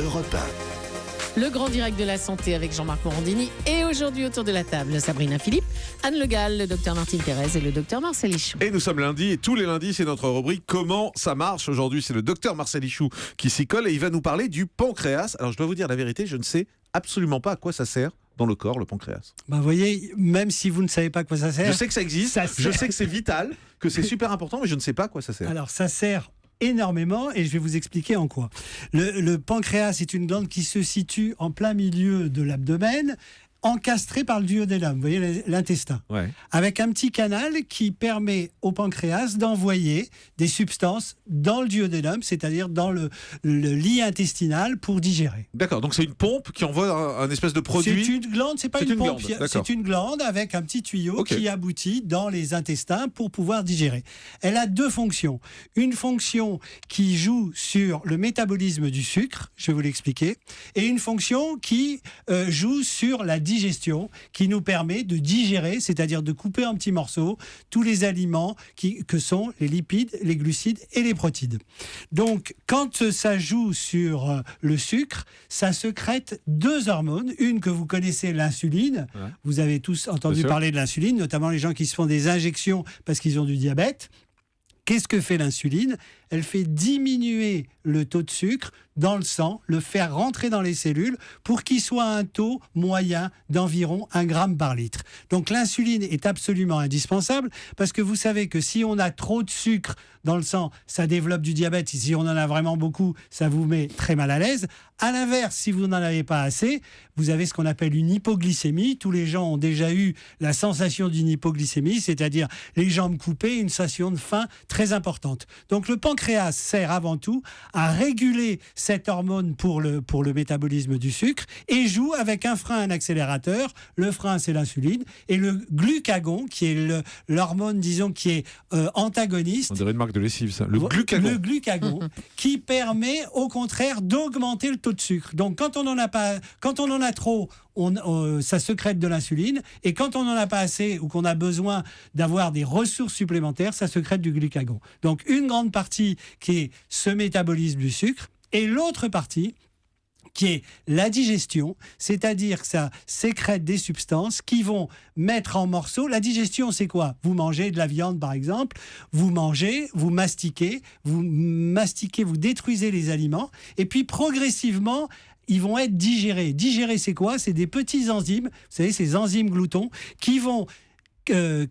Europe 1. Le grand direct de la santé avec Jean-Marc Morandini. Et aujourd'hui, autour de la table, Sabrina Philippe, Anne Le Gall, le docteur Martine Thérèse et le docteur Marcel Ichou. Et nous sommes lundi, et tous les lundis, c'est notre rubrique Comment ça marche. Aujourd'hui, c'est le docteur Marcel Ichou qui s'y colle et il va nous parler du pancréas. Alors, je dois vous dire la vérité, je ne sais absolument pas à quoi ça sert dans le corps, le pancréas. Vous voyez, même si vous ne savez pas à quoi ça sert... Je sais que ça existe, je sais que c'est vital, que c'est super important, mais je ne sais pas à quoi ça sert. Alors, ça sert énormément et je vais vous expliquer en quoi. Le pancréas est une glande qui se situe en plein milieu de l'abdomen, encastrée par le duodénum, vous voyez l'intestin, avec un petit canal qui permet au pancréas d'envoyer des substances dans le duodénum, c'est-à-dire dans le lit intestinal pour digérer. D'accord, donc c'est une pompe qui envoie un espèce de produit. C'est une glande, c'est pas une pompe, glande, c'est une glande avec un petit tuyau qui aboutit dans les intestins pour pouvoir digérer. Elle a deux fonctions. Une fonction qui joue sur le métabolisme du sucre, je vais vous l'expliquer, et une fonction qui joue sur la digestion, qui nous permet de digérer, c'est-à-dire de couper en petits morceaux tous les aliments que sont les lipides, les glucides et les protides. Donc, quand ça joue sur le sucre, ça sécrète deux hormones. Une que vous connaissez, l'insuline. Ouais. Vous avez tous entendu parler de l'insuline, notamment les gens qui se font des injections parce qu'ils ont du diabète. Qu'est-ce que fait l'insuline ? Elle fait diminuer le taux de sucre dans le sang, le faire rentrer dans les cellules pour qu'il soit à un taux moyen d'environ 1 gramme par litre. Donc l'insuline est absolument indispensable parce que vous savez que si on a trop de sucre dans le sang, ça développe du diabète. Si on en a vraiment beaucoup, ça vous met très mal à l'aise. À l'inverse, si vous n'en avez pas assez, vous avez ce qu'on appelle une hypoglycémie. Tous les gens ont déjà eu la sensation d'une hypoglycémie, c'est-à-dire les jambes coupées, une sensation de faim très importante. Donc le pancréas sert avant tout à réguler cette hormone pour le métabolisme du sucre et joue avec un frein, un accélérateur. Le frein, c'est l'insuline. Et le glucagon, qui est l'hormone, disons, qui est antagoniste. On dirait une marque de lessive, ça. Le glucagon, qui permet, au contraire, d'augmenter le taux de sucre. Donc, quand on en a trop, ça sécrète de l'insuline. Et quand on n'en a pas assez ou qu'on a besoin d'avoir des ressources supplémentaires, ça sécrète du glucagon. Donc, une grande partie qui est ce métabolisme du sucre. Et l'autre partie, qui est la digestion, c'est-à-dire que ça sécrète des substances qui vont mettre en morceaux. La digestion, c'est quoi ? Vous mangez de la viande, par exemple, vous mastiquez, vous détruisez les aliments, et puis progressivement, ils vont être digérés. Digérer, c'est quoi ? C'est des petits enzymes, vous savez, ces enzymes gloutons, qui vont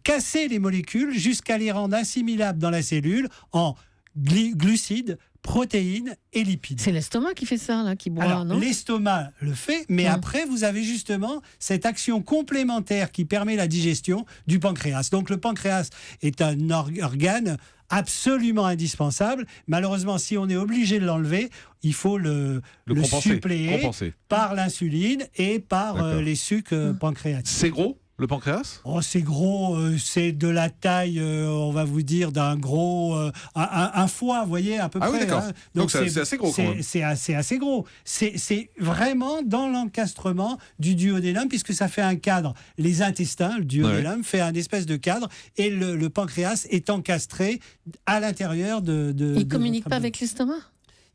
casser les molécules jusqu'à les rendre assimilables dans la cellule en glucides, protéines et lipides. C'est l'estomac qui fait ça, là, qui broie, non ? L'estomac le fait, mais après, vous avez justement cette action complémentaire qui permet la digestion du pancréas. Donc, le pancréas est un organe absolument indispensable. Malheureusement, si on est obligé de l'enlever, il faut le suppléer par l'insuline et par les sucs pancréatiques. C'est gros ? Le pancréas ? Oh, c'est gros, c'est de la taille, on va vous dire, d'un gros... un foie, vous voyez, à peu près. Ah oui, d'accord. Hein. Donc c'est assez gros quand même. C'est assez gros. C'est vraiment dans l'encastrement du duodénum, puisque ça fait un cadre. Les intestins, le duodénum, fait un espèce de cadre, et le pancréas est encastré à l'intérieur de... Il ne communique pas avec l'estomac ?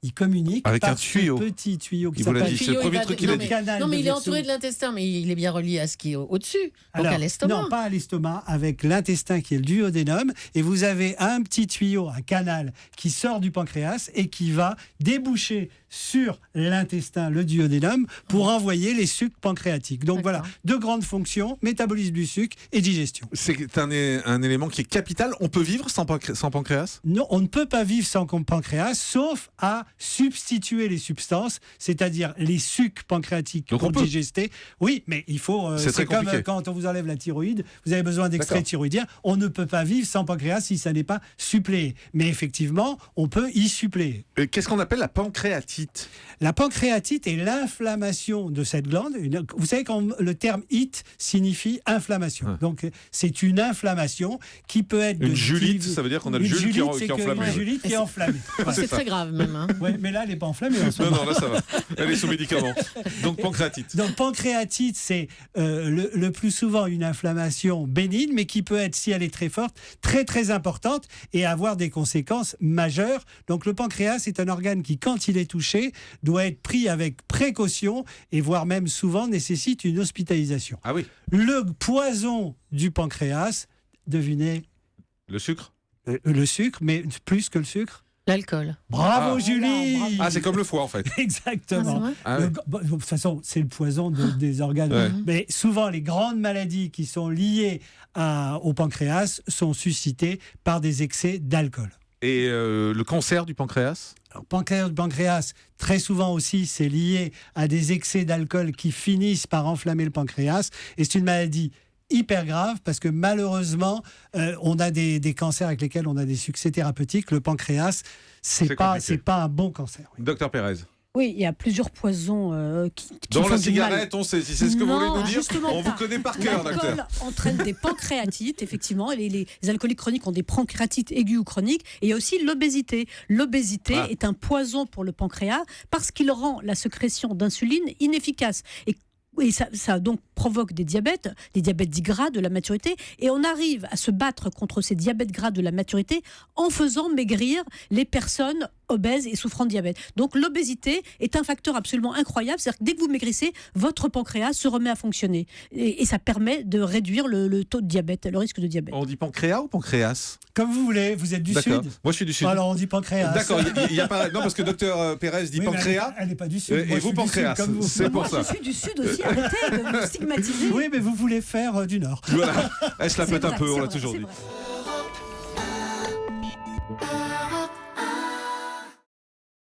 Il communique avec par un tuyau. Ce petit tuyau qui s'appelle... C'est le premier truc qu'il a dit. Non, mais il est entouré de l'intestin, mais il est bien relié à ce qui est au-dessus, donc à l'estomac. Non, pas à l'estomac, avec l'intestin qui est le duodénum, et vous avez un petit tuyau, un canal, qui sort du pancréas et qui va déboucher sur l'intestin, le duodénum, pour envoyer les sucs pancréatiques. Donc voilà, deux grandes fonctions, métabolisme du sucre et digestion. C'est un élément qui est capital. On peut vivre sans pancréas ? Non, on ne peut pas vivre sans pancréas, sauf à substituer les substances, c'est-à-dire les sucs pancréatiques pour digester. Oui, mais il faut... c'est comme quand on vous enlève la thyroïde, vous avez besoin d'extrait thyroïdien. On ne peut pas vivre sans pancréas si ça n'est pas suppléé. Mais effectivement, on peut y suppléer. Qu'est-ce qu'on appelle la pancréatite ? La pancréatite est l'inflammation de cette glande. Vous savez, le terme it signifie inflammation. Donc, c'est une inflammation qui peut être... Une julite, ça veut dire qu'on a le jus qui est enflammé. Une julite qui est enflammée. C'est très grave même. Hein. Ouais, mais là, elle n'est pas enflammée en ce Non, moment. non, là ça va. Elle est sous médicament. Donc pancréatite. Donc pancréatite, c'est le plus souvent une inflammation bénigne, mais qui peut être, si elle est très forte, très très importante et avoir des conséquences majeures. Donc le pancréas est un organe qui, quand il est touché, doit être pris avec précaution et voire même souvent nécessite une hospitalisation. Ah oui. Le poison du pancréas, devinez, Le sucre. le sucre, mais plus que le sucre. L'alcool. Bravo Ah. Julie. Bravo. Ah, c'est comme le foie en fait. Exactement. vrai Ah ouais. De toute façon, c'est le poison des organes. Ouais. Mais souvent, les grandes maladies qui sont liées au pancréas sont suscitées par des excès d'alcool. Et le cancer du pancréas? Alors, pancréas, très souvent aussi, c'est lié à des excès d'alcool qui finissent par enflammer le pancréas. Et c'est une maladie hyper grave parce que malheureusement, on a des cancers avec lesquels on a des succès thérapeutiques. Le pancréas, c'est pas un bon cancer. Oui. Docteur Pérez. Oui, il y a plusieurs poisons qui Dans font la du cigarette, on sait. Si c'est ce que vous voulez Non, nous dire, justement on vous pas. connaît par cœur, L'alcool docteur. entraîne des pancréatites, effectivement. Les alcooliques chroniques ont des pancréatites aiguës ou chroniques. Et il y a aussi l'obésité. L'obésité Ah. est un poison pour le pancréas parce qu'il rend la sécrétion d'insuline inefficace. Et ça donc provoque des diabètes dits gras de la maturité. Et on arrive à se battre contre ces diabètes gras de la maturité en faisant maigrir les personnes obèses et souffrant de diabète. Donc l'obésité est un facteur absolument incroyable. C'est-à-dire que dès que vous maigrissez, votre pancréas se remet à fonctionner. Et ça permet de réduire le taux de diabète, le risque de diabète. On dit pancréas ou pancréas? Comme vous voulez, vous êtes du D'accord. Sud. Moi, je suis du Sud. Alors on dit pancréas. D'accord, il y a pas. Non, parce que docteur Pérez dit Oui, mais pancréas. Elle n'est pas du Sud. Et Moi, je vous, suis du Sud, pancréas. comme vous. C'est pour Moi, ça. je suis du Sud aussi. Arrêtez de me stigmatiser. Oui, mais vous voulez faire du Nord. Voilà. Elle se la C'est pète un vrai, peu, on c'est l'a vrai, toujours c'est dit. vrai.